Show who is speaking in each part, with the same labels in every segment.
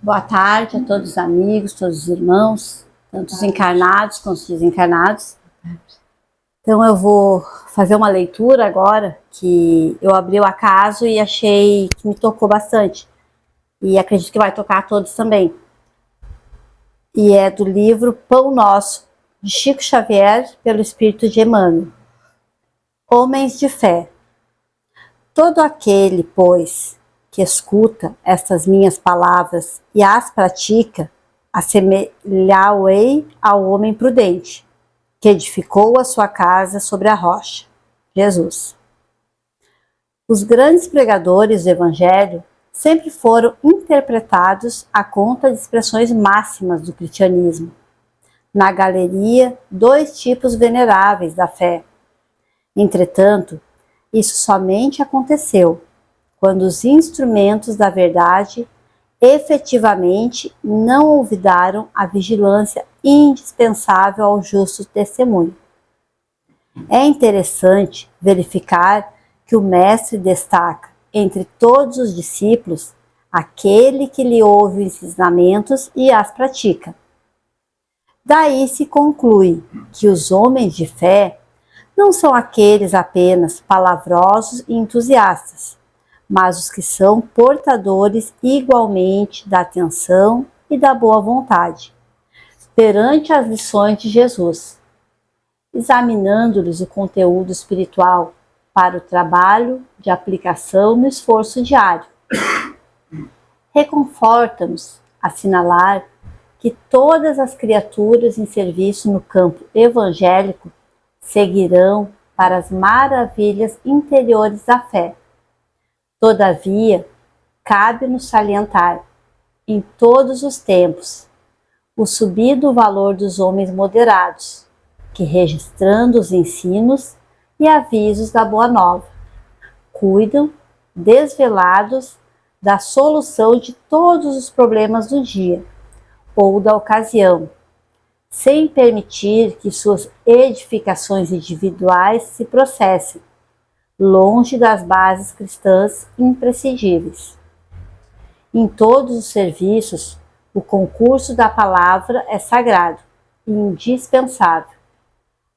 Speaker 1: Boa tarde a todos os amigos, todos os irmãos, tanto os encarnados quanto os desencarnados. Então eu vou fazer uma leitura agora que eu abri o acaso e achei que me tocou bastante. E acredito que vai tocar a todos também. E é do livro Pão Nosso, de Chico Xavier, pelo Espírito de Emmanuel. Homens de fé. Todo aquele, pois, que escuta estas minhas palavras e as pratica, assemelhá-o-ei ao homem prudente, que edificou a sua casa sobre a rocha. Jesus. Os grandes pregadores do Evangelho sempre foram interpretados à conta de expressões máximas do cristianismo. Na galeria, dois tipos veneráveis da fé. Entretanto, isso somente aconteceu quando os instrumentos da verdade efetivamente não olvidaram a vigilância indispensável ao justo testemunho. É interessante verificar que o Mestre destaca entre todos os discípulos aquele que lhe ouve os ensinamentos e as pratica. Daí se conclui que os homens de fé não são aqueles apenas palavrosos e entusiastas, mas os que são portadores igualmente da atenção e da boa vontade, perante as lições de Jesus, examinando-lhes o conteúdo espiritual para o trabalho de aplicação no esforço diário. Reconforta-nos assinalar que todas as criaturas em serviço no campo evangélico seguirão para as maravilhas interiores da fé. Todavia, cabe-nos salientar, em todos os tempos, o subido valor dos homens moderados, que, registrando os ensinos e avisos da Boa Nova, cuidam, desvelados, da solução de todos os problemas do dia ou da ocasião, sem permitir que suas edificações individuais se processem, longe das bases cristãs imprescindíveis. Em todos os serviços, o concurso da palavra é sagrado e indispensável,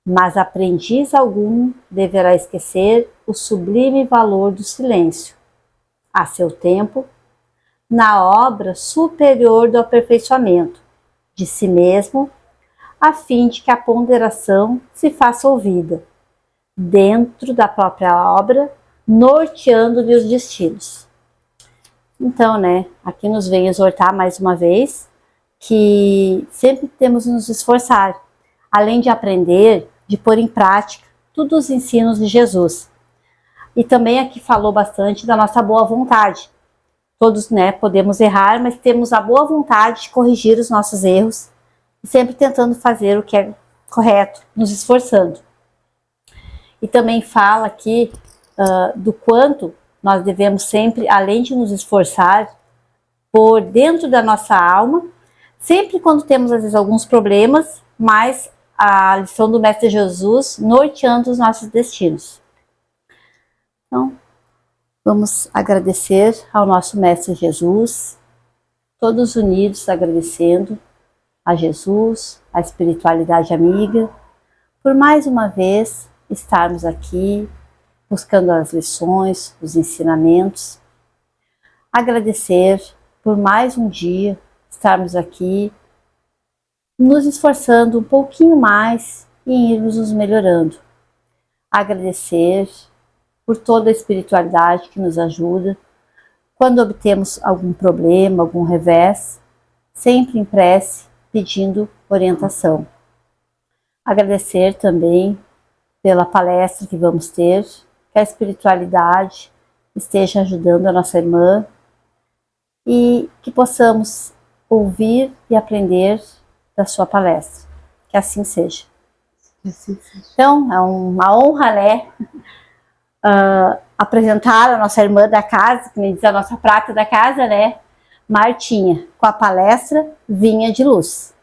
Speaker 1: mas aprendiz algum deverá esquecer o sublime valor do silêncio, a seu tempo, na obra superior do aperfeiçoamento de si mesmo, a fim de que a ponderação se faça ouvida, dentro da própria obra, norteando-lhe os destinos. Então, aqui nos vem exortar mais uma vez que sempre temos de nos esforçar, além de aprender, de pôr em prática todos os ensinos de Jesus. E também aqui falou bastante da nossa boa vontade. Todos, podemos errar, mas temos a boa vontade de corrigir os nossos erros, sempre tentando fazer o que é correto, nos esforçando. E também fala aqui do quanto nós devemos sempre, além de nos esforçar, por dentro da nossa alma, sempre quando temos às vezes alguns problemas, mas a lição do Mestre Jesus norteando os nossos destinos. Então, vamos agradecer ao nosso Mestre Jesus, todos unidos agradecendo a Jesus, a espiritualidade amiga, por mais uma vez estarmos aqui, buscando as lições, os ensinamentos. Agradecer por mais um dia estarmos aqui, nos esforçando um pouquinho mais e irmos nos melhorando. Agradecer por toda a espiritualidade que nos ajuda, quando obtemos algum problema, algum revés, sempre em prece, pedindo orientação. Agradecer também pela palestra que vamos ter, que a espiritualidade esteja ajudando a nossa irmã e que possamos ouvir e aprender da sua palestra. Que assim seja. Então, é uma honra, apresentar a nossa irmã da casa, que me diz a nossa prata da casa, Martinha, com a palestra Vinha de Luz.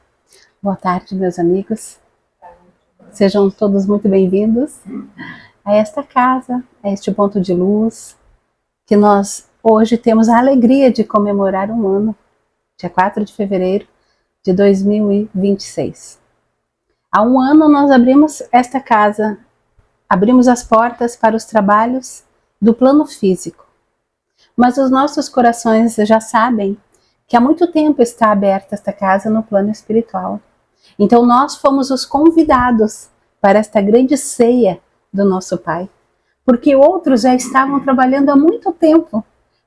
Speaker 2: Boa tarde, meus amigos. Sejam todos muito bem-vindos a esta casa, a este ponto de luz, que nós hoje temos a alegria de comemorar um ano dia 4 de fevereiro de 2026. Há um ano nós abrimos esta casa, abrimos as portas para os trabalhos do plano físico. Mas os nossos corações já sabem que há muito tempo está aberta esta casa no plano espiritual. Então nós fomos os convidados para esta grande ceia do nosso Pai, porque outros já estavam trabalhando há muito tempo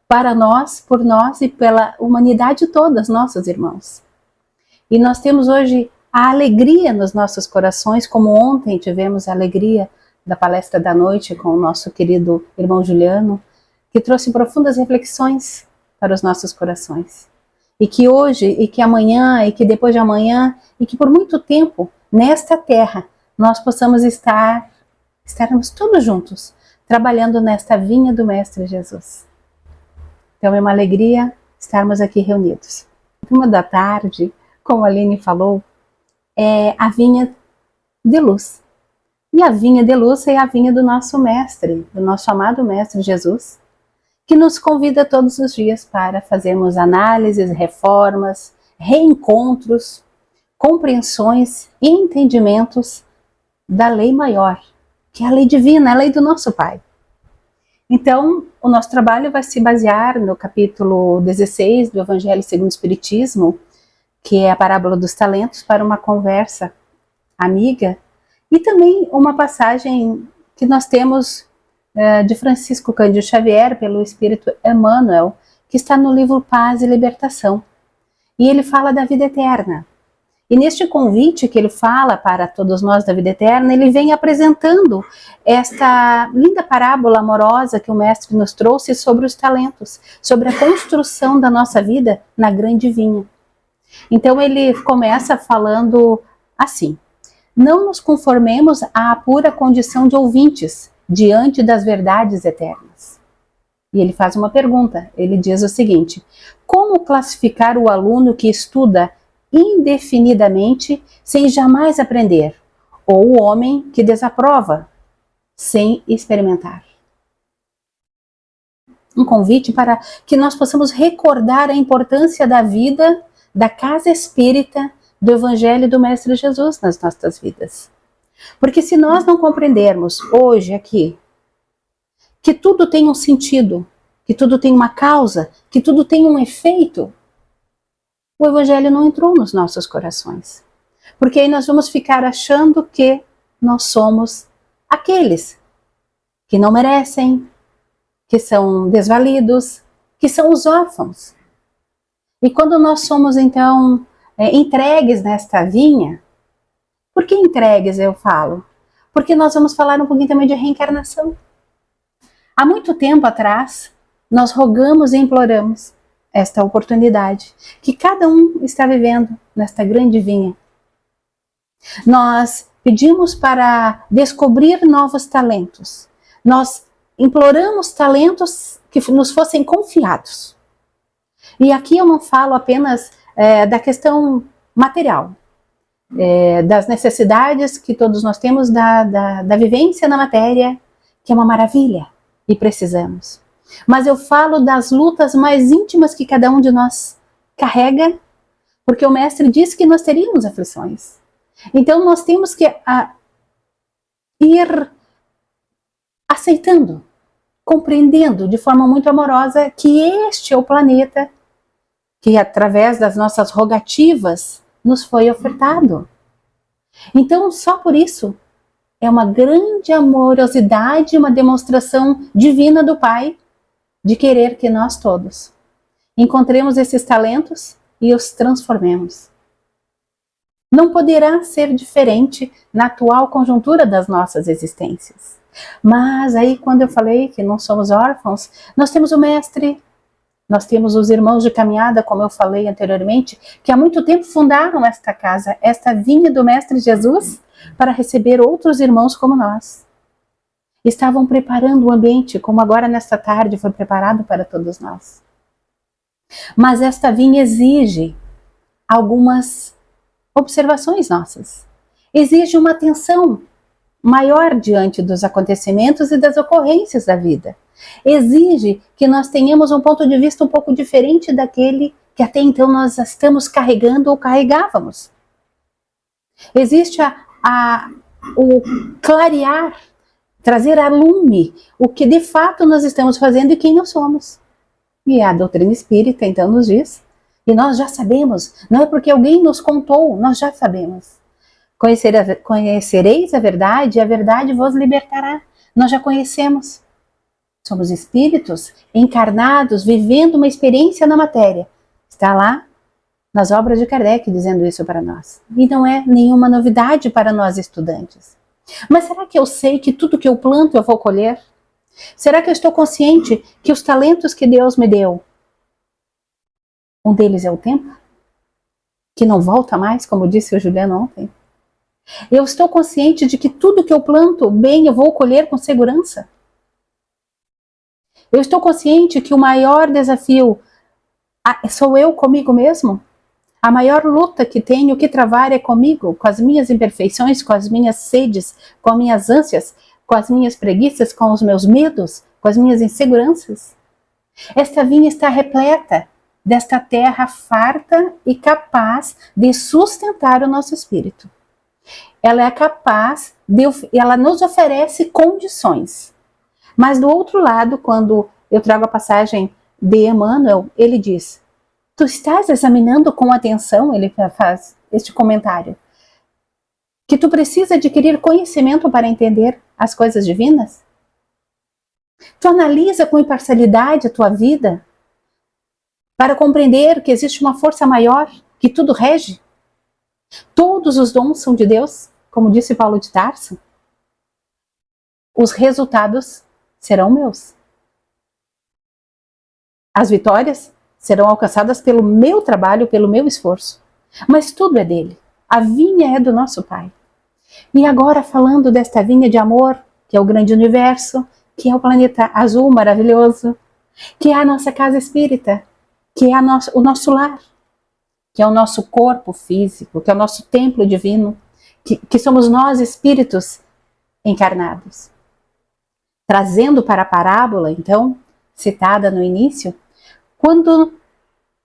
Speaker 2: para nós, por nós e pela humanidade toda, nossos irmãos. E nós temos hoje a alegria nos nossos corações, como ontem tivemos a alegria da palestra da noite com o nosso querido irmão Juliano, que trouxe profundas reflexões para os nossos corações. E que hoje, e que amanhã, e que depois de amanhã, e que por muito tempo, nesta terra, nós possamos estarmos todos juntos, trabalhando nesta vinha do Mestre Jesus. Então é uma alegria estarmos aqui reunidos. 1 da tarde, como a Aline falou, é a vinha de luz. E a vinha de luz é a vinha do nosso Mestre, do nosso amado Mestre Jesus, que nos convida todos os dias para fazermos análises, reformas, reencontros, compreensões e entendimentos da lei maior, que é a lei divina, a lei do nosso Pai. Então, o nosso trabalho vai se basear no capítulo 16 do Evangelho segundo o Espiritismo, que é a parábola dos talentos, para uma conversa amiga, e também uma passagem que nós temos de Francisco Cândido Xavier, pelo Espírito Emmanuel, que está no livro Paz e Libertação. E ele fala da vida eterna. E neste convite que ele fala para todos nós da vida eterna, ele vem apresentando esta linda parábola amorosa que o Mestre nos trouxe sobre os talentos, sobre a construção da nossa vida na grande vinha. Então ele começa falando assim: não nos conformemos à pura condição de ouvintes diante das verdades eternas. E ele faz uma pergunta, ele diz o seguinte: como classificar o aluno que estuda indefinidamente sem jamais aprender, ou o homem que desaprova sem experimentar? Um convite para que nós possamos recordar a importância da vida, da casa espírita, do Evangelho do Mestre Jesus nas nossas vidas. Porque se nós não compreendermos hoje aqui que tudo tem um sentido, que tudo tem uma causa, que tudo tem um efeito, o Evangelho não entrou nos nossos corações. Porque aí nós vamos ficar achando que nós somos aqueles que não merecem, que são desvalidos, que são os órfãos. E quando nós somos então entregues nesta vinha, por que entregues eu falo? Porque nós vamos falar um pouquinho também de reencarnação. Há muito tempo atrás, nós rogamos e imploramos esta oportunidade que cada um está vivendo nesta grande vinha. Nós pedimos para descobrir novos talentos. Nós imploramos talentos que nos fossem confiados. E aqui eu não falo apenas da questão material, das necessidades que todos nós temos da vivência na matéria, que é uma maravilha e precisamos. Mas eu falo das lutas mais íntimas que cada um de nós carrega, porque o Mestre disse que nós teríamos aflições. Então nós temos que ir aceitando, compreendendo de forma muito amorosa que este é o planeta que através das nossas rogativas nos foi ofertado. Então só por isso é uma grande amorosidade, uma demonstração divina do Pai de querer que nós todos encontremos esses talentos e os transformemos. Não poderá ser diferente na atual conjuntura das nossas existências. Mas aí quando eu falei que não somos órfãos, nós temos o Mestre, nós temos os irmãos de caminhada, como eu falei anteriormente, que há muito tempo fundaram esta casa, esta vinha do Mestre Jesus, para receber outros irmãos como nós. Estavam preparando o ambiente, como agora nesta tarde foi preparado para todos nós. Mas esta vinha exige algumas observações nossas. Exige uma atenção maior diante dos acontecimentos e das ocorrências da vida. Exige que nós tenhamos um ponto de vista um pouco diferente daquele que até então nós estamos carregando ou carregávamos. Existe o clarear, trazer a lume o que de fato nós estamos fazendo e quem nós somos. E a doutrina espírita então nos diz, e nós já sabemos, não é porque alguém nos contou, nós já sabemos. Conhecereis a verdade e a verdade vos libertará. Nós já conhecemos. Somos espíritos encarnados, vivendo uma experiência na matéria. Está lá nas obras de Kardec dizendo isso para nós. E não é nenhuma novidade para nós estudantes. Mas será que eu sei que tudo que eu planto eu vou colher? Será que eu estou consciente que os talentos que Deus me deu, um deles é o tempo, que não volta mais, como disse o Juliano ontem? Eu estou consciente de que tudo que eu planto, bem, eu vou colher com segurança. Eu estou consciente que o maior desafio sou eu comigo mesmo. A maior luta que tenho que travar é comigo, com as minhas imperfeições, com as minhas sedes, com as minhas ânsias, com as minhas preguiças, com os meus medos, com as minhas inseguranças. Esta vinha está repleta desta terra farta e capaz de sustentar o nosso espírito. Ela é capaz ela nos oferece condições. Mas do outro lado, quando eu trago a passagem de Emmanuel, ele diz, tu estás examinando com atenção, ele faz este comentário, que tu precisa adquirir conhecimento para entender as coisas divinas? Tu analisa com imparcialidade a tua vida para compreender que existe uma força maior que tudo rege? Todos os dons são de Deus, como disse Paulo de Tarso. Os resultados serão meus. As vitórias serão alcançadas pelo meu trabalho, pelo meu esforço. Mas tudo é dele. A vinha é do nosso Pai. E agora falando desta vinha de amor, que é o grande universo, que é o planeta azul maravilhoso, que é a nossa casa espírita, que é o nosso lar, que é o nosso corpo físico, que é o nosso templo divino, que somos nós espíritos encarnados. Trazendo para a parábola, então, citada no início, quando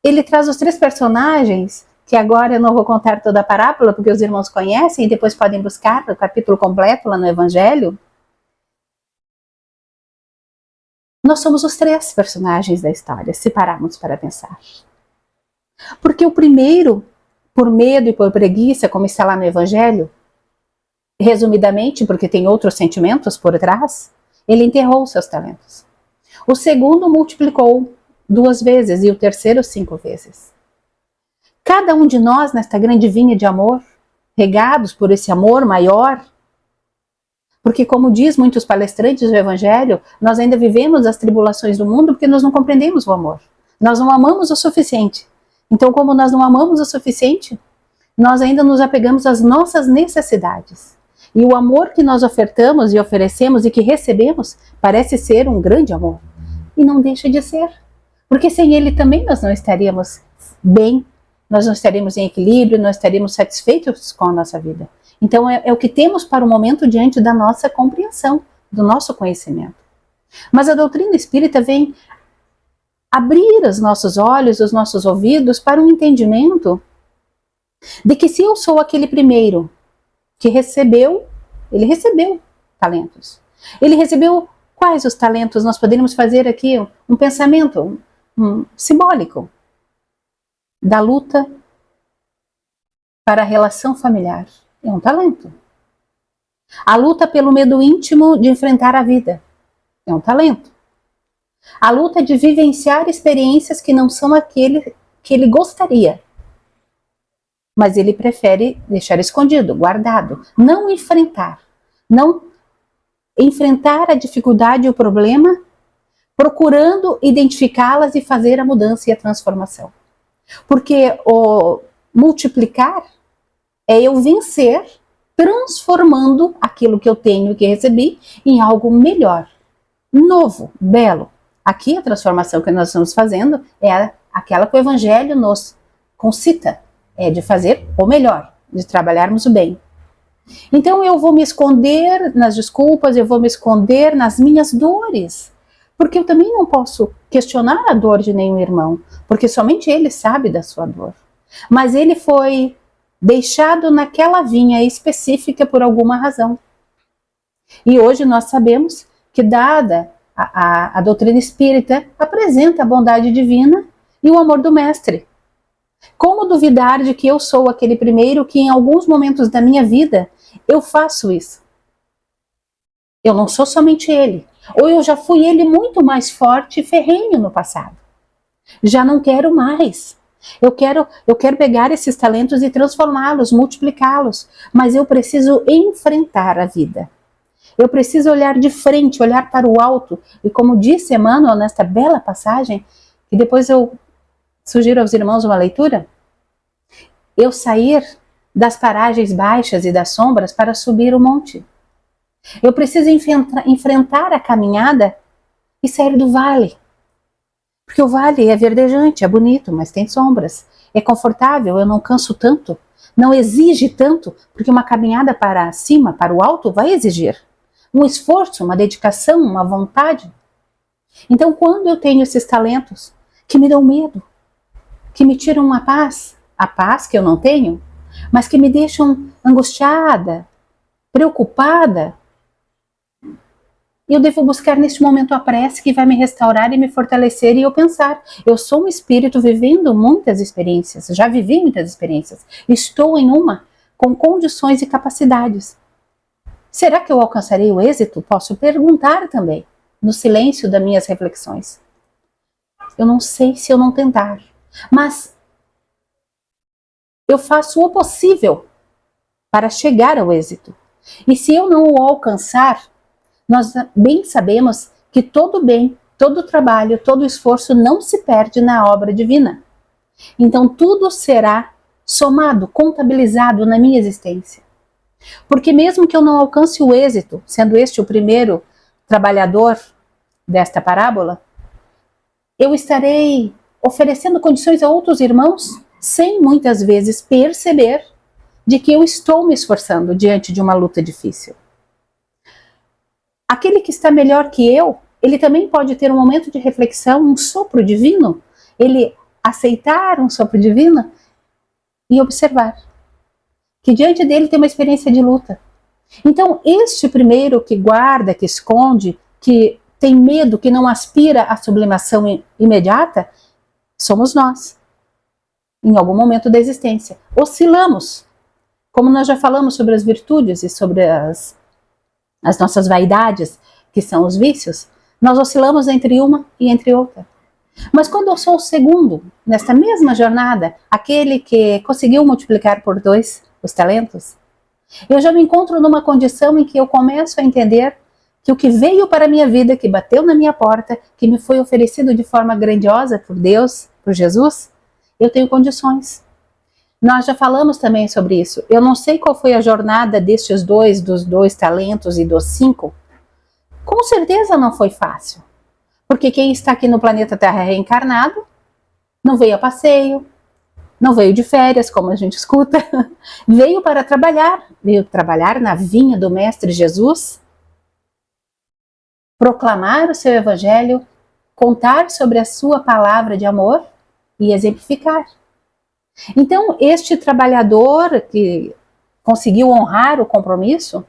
Speaker 2: ele traz os três personagens, que agora eu não vou contar toda a parábola, porque os irmãos conhecem e depois podem buscar o capítulo completo lá no Evangelho. Nós somos os três personagens da história, se pararmos para pensar. Porque o primeiro, por medo e por preguiça, como está lá no Evangelho, resumidamente, porque tem outros sentimentos por trás, ele enterrou os seus talentos. O segundo multiplicou 2 vezes e o terceiro 5 vezes. Cada um de nós, nesta grande vinha de amor, regados por esse amor maior, porque como diz muitos palestrantes do Evangelho, nós ainda vivemos as tribulações do mundo porque nós não compreendemos o amor. Nós não amamos o suficiente. Então, como nós não amamos o suficiente, nós ainda nos apegamos às nossas necessidades. E o amor que nós ofertamos e oferecemos e que recebemos parece ser um grande amor. E não deixa de ser. Porque sem ele também nós não estaríamos bem, nós não estaríamos em equilíbrio, nós estaríamos satisfeitos com a nossa vida. Então é o que temos para o momento diante da nossa compreensão, do nosso conhecimento. Mas a doutrina espírita vem abrir os nossos olhos, os nossos ouvidos para um entendimento de que se eu sou aquele primeiro que recebeu, ele recebeu talentos. Ele recebeu quais os talentos? Nós poderíamos fazer aqui um pensamento simbólico da luta para a relação familiar. É um talento. A luta pelo medo íntimo de enfrentar a vida. É um talento. A luta de vivenciar experiências que não são aquele que ele gostaria. Mas ele prefere deixar escondido, guardado. Não enfrentar. Não enfrentar a dificuldade e o problema, procurando identificá-las e fazer a mudança e a transformação. Porque o multiplicar é eu vencer, transformando aquilo que eu tenho e que recebi em algo melhor, novo, belo. Aqui a transformação que nós estamos fazendo é aquela que o Evangelho nos concita, é de fazer o melhor, de trabalharmos o bem. Então eu vou me esconder nas desculpas, eu vou me esconder nas minhas dores, Porque eu também não posso questionar a dor de nenhum irmão, porque somente ele sabe da sua dor. Mas ele foi deixado naquela vinha específica por alguma razão. E hoje nós sabemos que, dada a doutrina espírita, apresenta a bondade divina e o amor do mestre. Como duvidar de que eu sou aquele primeiro que em alguns momentos da minha vida eu faço isso? Eu não sou somente ele. Ou eu já fui ele muito mais forte e ferrenho no passado. Já não quero mais. Eu quero pegar esses talentos e transformá-los, multiplicá-los. Mas eu preciso enfrentar a vida. Eu preciso olhar de frente, olhar para o alto. E como disse Emmanuel nesta bela passagem, que depois eu sugiro aos irmãos uma leitura, eu sair das paragens baixas e das sombras para subir o monte. Eu preciso enfrentar a caminhada e sair do vale. Porque o vale é verdejante, é bonito, mas tem sombras. É confortável, eu não canso tanto. Não exige tanto, porque uma caminhada para cima, para o alto, vai exigir um esforço, uma dedicação, uma vontade. Então, quando eu tenho esses talentos que me dão medo, que me tiram a paz que eu não tenho, mas que me deixam angustiada, preocupada, eu devo buscar neste momento a prece que vai me restaurar e me fortalecer, e eu pensar, eu sou um espírito vivendo muitas experiências, já vivi muitas experiências, estou em uma com condições e capacidades. Será que eu alcançarei o êxito? Posso perguntar também, no silêncio das minhas reflexões. Eu não sei se eu não tentar, mas eu faço o possível para chegar ao êxito. E se eu não o alcançar, nós bem sabemos que todo bem, todo trabalho, todo esforço não se perde na obra divina. Então tudo será somado, contabilizado na minha existência. Porque mesmo que eu não alcance o êxito, sendo este o primeiro trabalhador desta parábola, eu estarei oferecendo condições a outros irmãos sem muitas vezes perceber de que eu estou me esforçando diante de uma luta difícil. Aquele que está melhor que eu, ele também pode ter um momento de reflexão, um sopro divino, ele aceitar um sopro divino e observar que diante dele tem uma experiência de luta. Então, este primeiro que guarda, que esconde, que tem medo, que não aspira à sublimação imediata, somos nós. Em algum momento da existência. Oscilamos. Como nós já falamos sobre as virtudes e sobre as nossas vaidades, que são os vícios, nós oscilamos entre uma e entre outra. Mas quando eu sou o segundo, nesta mesma jornada, aquele que conseguiu multiplicar por 2 os talentos, eu já me encontro numa condição em que eu começo a entender que o que veio para a minha vida, que bateu na minha porta, que me foi oferecido de forma grandiosa por Deus, por Jesus, eu tenho condições. Nós já falamos também sobre isso. Eu não sei qual foi a jornada destes dois, dos 2 talentos e dos 5. Com certeza não foi fácil. Porque quem está aqui no planeta Terra reencarnado não veio a passeio, não veio de férias, como a gente escuta, veio trabalhar na vinha do Mestre Jesus, proclamar o seu evangelho, contar sobre a sua palavra de amor e exemplificar. Então, este trabalhador que conseguiu honrar o compromisso,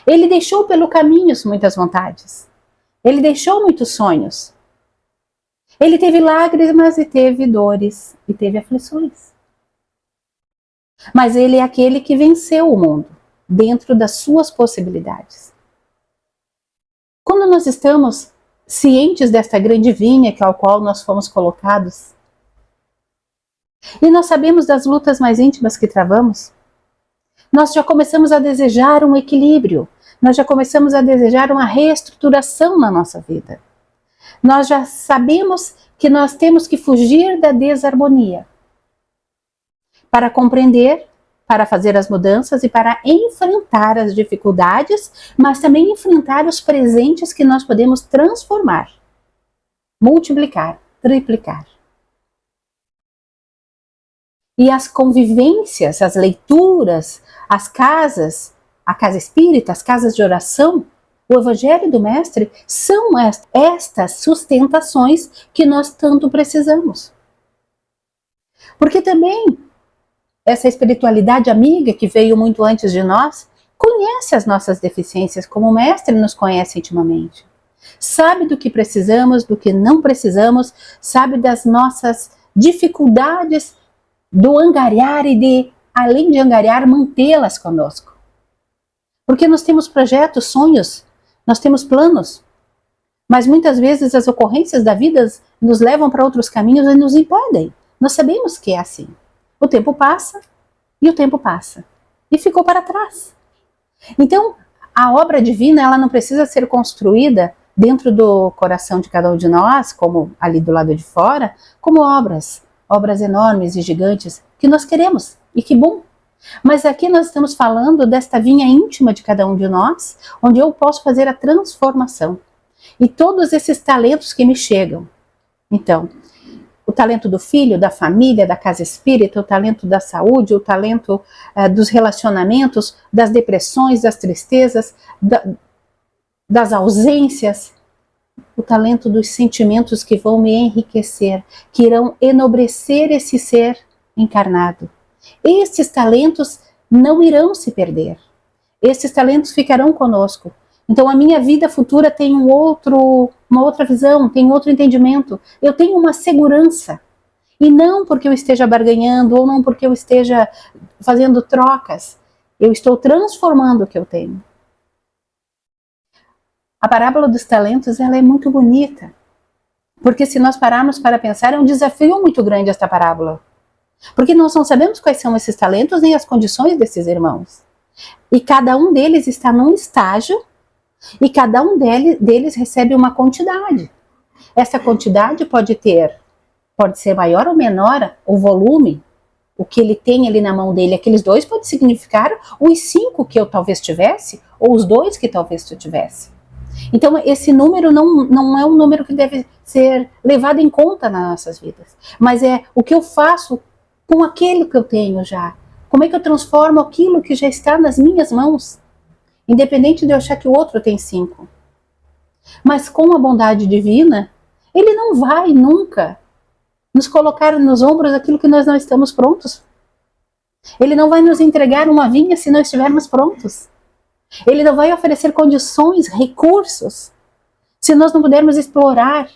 Speaker 2: ele deixou pelo caminho muitas vontades. Ele deixou muitos sonhos. Ele teve lágrimas e teve dores e teve aflições. Mas ele é aquele que venceu o mundo dentro das suas possibilidades. Quando nós estamos cientes desta grande vinha ao qual nós fomos colocados, e nós sabemos das lutas mais íntimas que travamos, nós já começamos a desejar um equilíbrio, nós já começamos a desejar uma reestruturação na nossa vida. Nós já sabemos que nós temos que fugir da desarmonia para compreender, para fazer as mudanças e para enfrentar as dificuldades, mas também enfrentar os presentes que nós podemos transformar, multiplicar, triplicar. E as convivências, as leituras, as casas, a casa espírita, as casas de oração, o Evangelho do Mestre são estas sustentações que nós tanto precisamos. Porque também essa espiritualidade amiga que veio muito antes de nós conhece as nossas deficiências, como o Mestre nos conhece intimamente. Sabe do que precisamos, do que não precisamos, sabe das nossas dificuldades do angariar e de, além de angariar, mantê-las conosco. Porque nós temos projetos, sonhos, nós temos planos, mas muitas vezes as ocorrências da vida nos levam para outros caminhos e nos impedem. Nós sabemos que é assim. O tempo passa e o tempo passa. E ficou para trás. Então, a obra divina, ela não precisa ser construída dentro do coração de cada um de nós, como ali do lado de fora, como obras enormes e gigantes que nós queremos. E que bom! Mas aqui nós estamos falando desta vinha íntima de cada um de nós, onde eu posso fazer a transformação. E todos esses talentos que me chegam. Então, o talento do filho, da família, da casa espírita, o talento da saúde, o talento dos relacionamentos, das depressões, das tristezas, das ausências, o talento dos sentimentos que vão me enriquecer, que irão enobrecer esse ser encarnado. Estes talentos não irão se perder. Estes talentos ficarão conosco. Então a minha vida futura tem uma outra visão, tem outro entendimento. Eu tenho uma segurança. E não porque eu esteja barganhando ou não porque eu esteja fazendo trocas. Eu estou transformando o que eu tenho. A parábola dos talentos, ela é muito bonita. Porque se nós pararmos para pensar, é um desafio muito grande esta parábola. Porque nós não sabemos quais são esses talentos nem as condições desses irmãos. E cada um deles está num estágio e cada um deles recebe uma quantidade. Essa quantidade pode ser maior ou menor o volume, o que ele tem ali na mão dele. Aqueles 2 pode significar os 5 que eu talvez tivesse ou os 2 que talvez tu tivesse. Então esse número não é um número que deve ser levado em conta nas nossas vidas, mas é o que eu faço com aquilo que eu tenho já. Como é que eu transformo aquilo que já está nas minhas mãos? Independente de eu achar que o outro tem 5. Mas com a bondade divina, ele não vai nunca nos colocar nos ombros aquilo que nós não estamos prontos. Ele não vai nos entregar uma vinha se nós estivermos prontos. Ele não vai oferecer condições, recursos, se nós não pudermos explorar.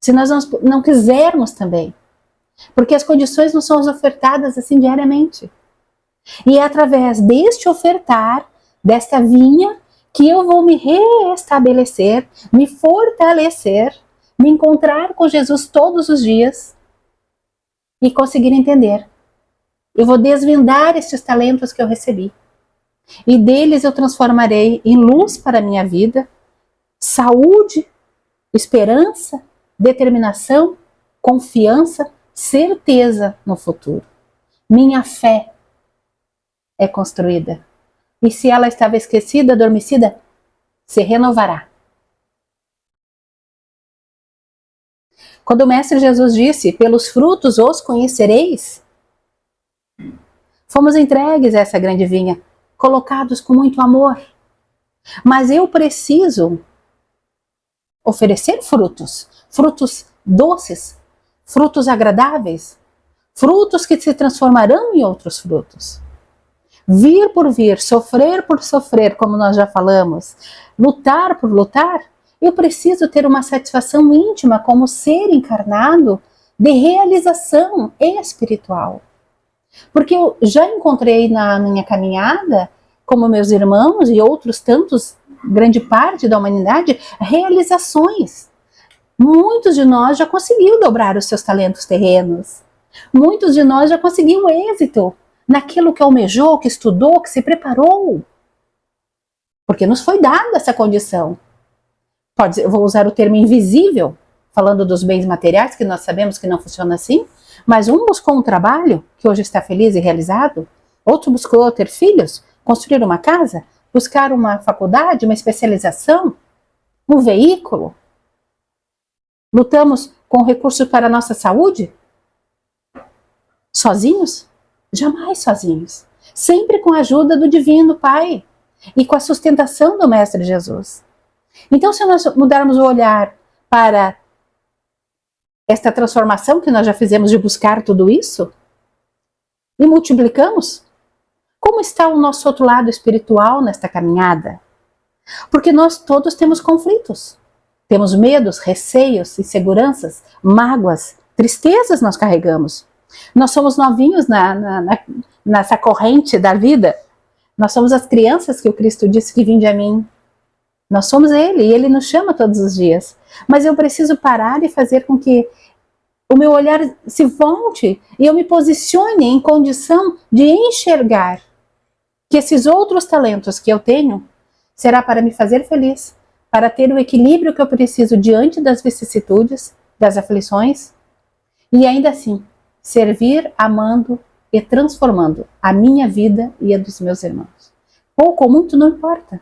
Speaker 2: Se nós não quisermos também. Porque as condições não são ofertadas assim diariamente. E é através deste ofertar, desta vinha, que eu vou me reestabelecer, me fortalecer, me encontrar com Jesus todos os dias e conseguir entender. Eu vou desvendar estes talentos que eu recebi. E deles eu transformarei em luz para a minha vida, saúde, esperança, determinação, confiança, certeza no futuro. Minha fé é construída. E se ela estava esquecida, adormecida, se renovará. Quando o Mestre Jesus disse, pelos frutos os conhecereis, fomos entregues a essa grande vinha, colocados com muito amor. Mas eu preciso oferecer frutos, frutos doces, frutos agradáveis, frutos que se transformarão em outros frutos. Vir por vir, sofrer por sofrer, como nós já falamos, lutar por lutar, eu preciso ter uma satisfação íntima como ser encarnado de realização espiritual. Porque eu já encontrei na minha caminhada, como meus irmãos e outros tantos, grande parte da humanidade, realizações. Muitos de nós já conseguiu dobrar os seus talentos terrenos. Muitos de nós já conseguiu êxito naquilo que almejou, que estudou, que se preparou. Porque nos foi dada essa condição. Eu vou usar o termo invisível, falando dos bens materiais, que nós sabemos que não funciona assim, mas um buscou um trabalho, que hoje está feliz e realizado, outro buscou ter filhos, construir uma casa, buscar uma faculdade, uma especialização, um veículo. Lutamos com recursos para a nossa saúde? Sozinhos? Jamais sozinhos. Sempre com a ajuda do Divino Pai. e com a sustentação do Mestre Jesus. Então, se nós mudarmos o olhar para esta transformação que nós já fizemos de buscar tudo isso, e multiplicamos, como está o nosso outro lado espiritual nesta caminhada? Porque nós todos temos conflitos. Temos medos, receios, inseguranças, mágoas, tristezas nós carregamos. Nós somos novinhos nessa corrente da vida. Nós somos as crianças que o Cristo disse que vinde a mim. Nós somos Ele e Ele nos chama todos os dias. Mas eu preciso parar e fazer com que o meu olhar se volte e eu me posicione em condição de enxergar que esses outros talentos que eu tenho será para me fazer feliz, para ter o equilíbrio que eu preciso diante das vicissitudes, das aflições, e ainda assim servir, amando e transformando a minha vida e a dos meus irmãos. Pouco ou muito, não importa.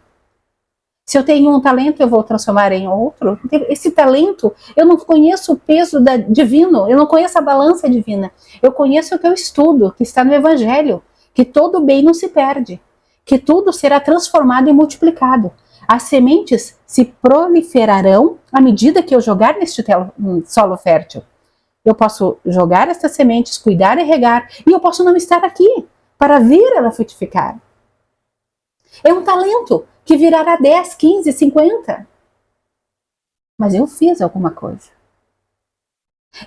Speaker 2: Se eu tenho um talento, eu vou transformar em outro. Esse talento, eu não conheço o peso divino, eu não conheço a balança divina. Eu conheço o que eu estudo, que está no Evangelho, que todo bem não se perde, que tudo será transformado e multiplicado. As sementes se proliferarão à medida que eu jogar neste solo fértil. Eu posso jogar estas sementes, cuidar e regar, e eu posso não estar aqui para ver ela frutificar. É um talento que virará 10, 15, 50. Mas eu fiz alguma coisa.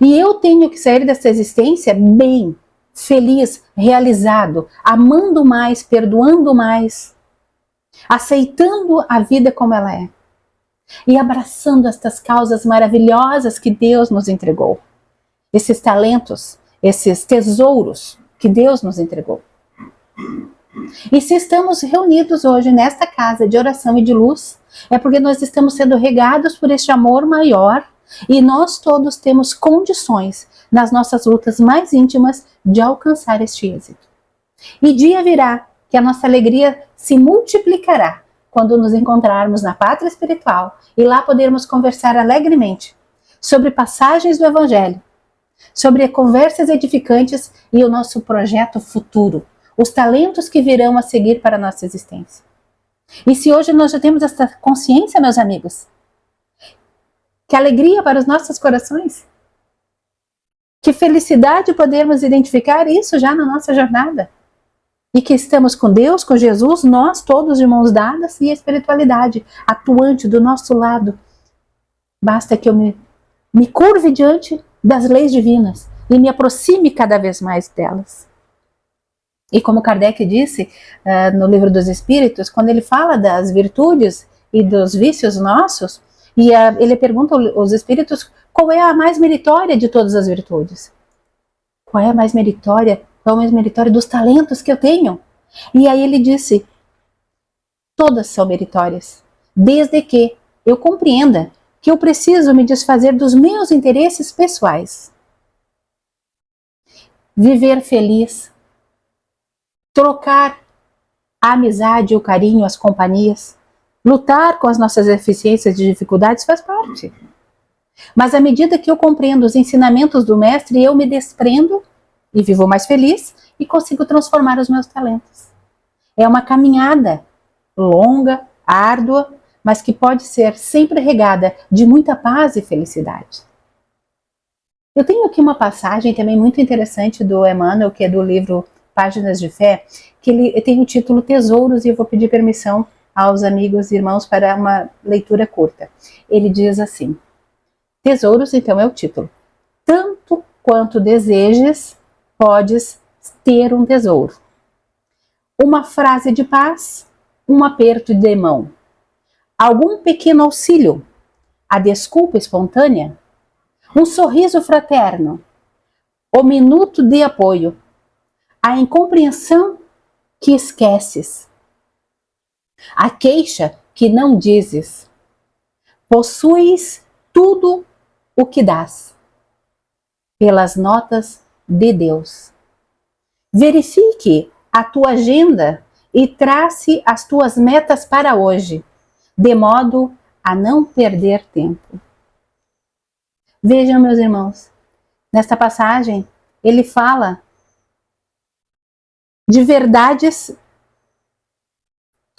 Speaker 2: E eu tenho que sair dessa existência bem, feliz, realizado, amando mais, perdoando mais, aceitando a vida como ela é e abraçando estas causas maravilhosas que Deus nos entregou. Esses talentos, esses tesouros que Deus nos entregou. E se estamos reunidos hoje nesta casa de oração e de luz, é porque nós estamos sendo regados por este amor maior e nós todos temos condições nas nossas lutas mais íntimas de alcançar este êxito. E dia virá que a nossa alegria se multiplicará quando nos encontrarmos na pátria espiritual e lá podermos conversar alegremente sobre passagens do Evangelho, sobre conversas edificantes e o nosso projeto futuro, os talentos que virão a seguir para a nossa existência. E se hoje nós já temos essa consciência, meus amigos, que alegria para os nossos corações, que felicidade podermos identificar isso já na nossa jornada. E que estamos com Deus, com Jesus, nós todos de mãos dadas e a espiritualidade atuante do nosso lado. Basta que eu me curve diante das leis divinas e me aproxime cada vez mais delas. E como Kardec disse no Livro dos Espíritos, quando ele fala das virtudes e dos vícios nossos, e ele pergunta aos espíritos qual é a mais meritória de todas as virtudes. Qual é a mais meritória? Qual é a mais meritória dos talentos que eu tenho? E aí ele disse, todas são meritórias, desde que eu compreenda que eu preciso me desfazer dos meus interesses pessoais. Viver feliz, trocar a amizade, o carinho, as companhias, lutar com as nossas deficiências e dificuldades faz parte. Mas à medida que eu compreendo os ensinamentos do Mestre, eu me desprendo e vivo mais feliz e consigo transformar os meus talentos. É uma caminhada longa, árdua, mas que pode ser sempre regada de muita paz e felicidade. Eu tenho aqui uma passagem também muito interessante do Emmanuel, que é do livro Páginas de Fé, que ele tem o título Tesouros, e eu vou pedir permissão aos amigos e irmãos para uma leitura curta. Ele diz assim, Tesouros, então é o título. Tanto quanto desejes, podes ter um tesouro. Uma frase de paz, um aperto de mão. Algum pequeno auxílio, a desculpa espontânea, um sorriso fraterno, o minuto de apoio, a incompreensão que esqueces, a queixa que não dizes. Possuis tudo o que dás, pelas notas de Deus. Verifique a tua agenda e trace as tuas metas para hoje, de modo a não perder tempo. Vejam, meus irmãos, nesta passagem, ele fala de verdades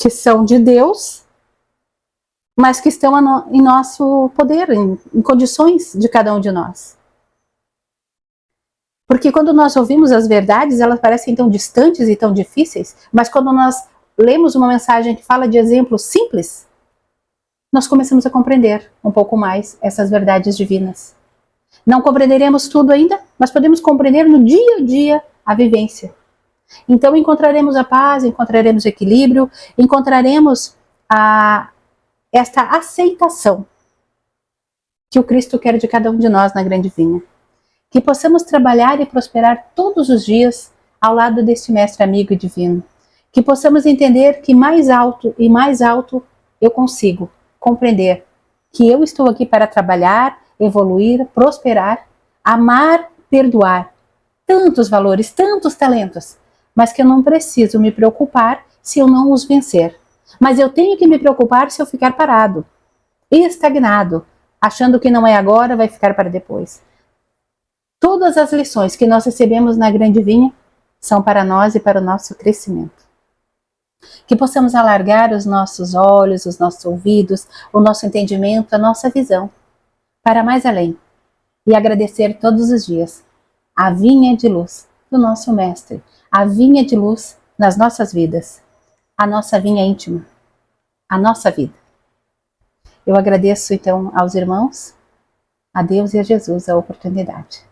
Speaker 2: que são de Deus, mas que estão em nosso poder, em condições de cada um de nós. Porque quando nós ouvimos as verdades, elas parecem tão distantes e tão difíceis, mas quando nós lemos uma mensagem que fala de exemplos simples, nós começamos a compreender um pouco mais essas verdades divinas. Não compreenderemos tudo ainda, mas podemos compreender no dia a dia a vivência. Então encontraremos a paz, encontraremos o equilíbrio, encontraremos esta aceitação que o Cristo quer de cada um de nós na grande vinha. Que possamos trabalhar e prosperar todos os dias ao lado deste Mestre amigo e divino. Que possamos entender que mais alto e mais alto eu consigo compreender que eu estou aqui para trabalhar, evoluir, prosperar, amar, perdoar. Tantos valores, tantos talentos, mas que eu não preciso me preocupar se eu não os vencer. Mas eu tenho que me preocupar se eu ficar parado, estagnado, achando que não é agora, vai ficar para depois. Todas as lições que nós recebemos na grande vinha são para nós e para o nosso crescimento. Que possamos alargar os nossos olhos, os nossos ouvidos, o nosso entendimento, a nossa visão, para mais além, e agradecer todos os dias a vinha de luz do nosso Mestre, a vinha de luz nas nossas vidas, a nossa vinha íntima, a nossa vida. Eu agradeço então aos irmãos, a Deus e a Jesus a oportunidade.